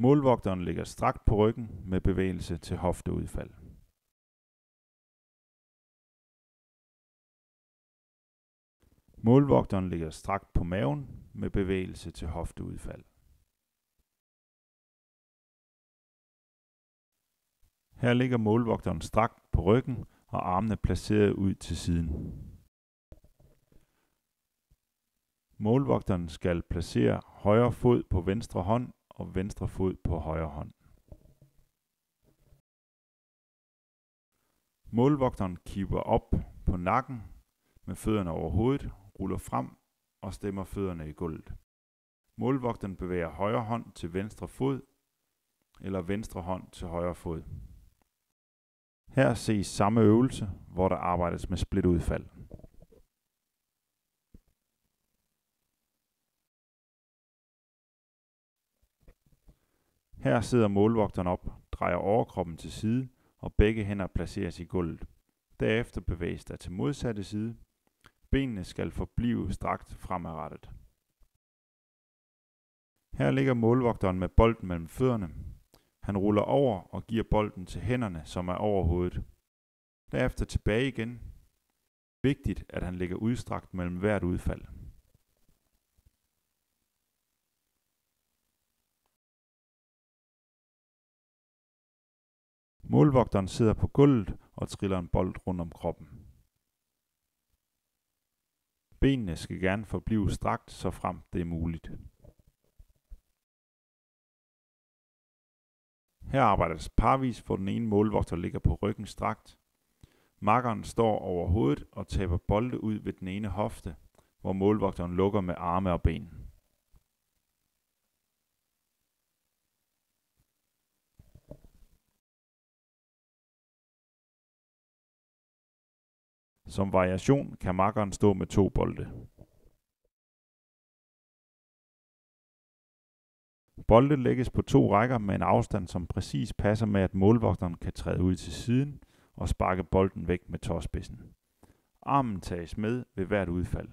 Målvogteren ligger strakt på ryggen med bevægelse til hofteudfald. Målvogteren ligger strakt på maven med bevægelse til hofteudfald. Her ligger målvogteren strakt på ryggen og armene placeret ud til siden. Målvogteren skal placere højre fod på venstre hånd og venstre fod på højre hånd. Målvogteren kipper op på nakken med fødderne over hovedet, ruller frem og stemmer fødderne i gulvet. Målvogteren bevæger højre hånd til venstre fod eller venstre hånd til højre fod. Her ses samme øvelse, hvor der arbejdes med splitudfald. Her sidder målvogteren op, drejer overkroppen til side, og begge hænder placeres i gulvet. Derefter bevæges der til modsatte side. Benene skal forblive strakt fremadrettet. Her ligger målvogteren med bolden mellem fødderne. Han ruller over og giver bolden til hænderne, som er over hovedet. Derefter tilbage igen. Vigtigt, at han ligger udstrakt mellem hvert udfald. Målvogteren sidder på gulvet og triller en bold rundt om kroppen. Benene skal gerne forblive strakt, så frem det er muligt. Her arbejdes parvis, hvor den ene målvogter ligger på ryggen strakt. Makkeren står over hovedet og taber bolde ud ved den ene hofte, hvor målvogteren lukker med arme og ben. Som variation kan makkeren stå med 2 bolde. Bolde lægges på 2 rækker med en afstand, som præcis passer med, at målvogteren kan træde ud til siden og sparke bolden væk med tåspidsen. Armen tages med ved hvert udfald.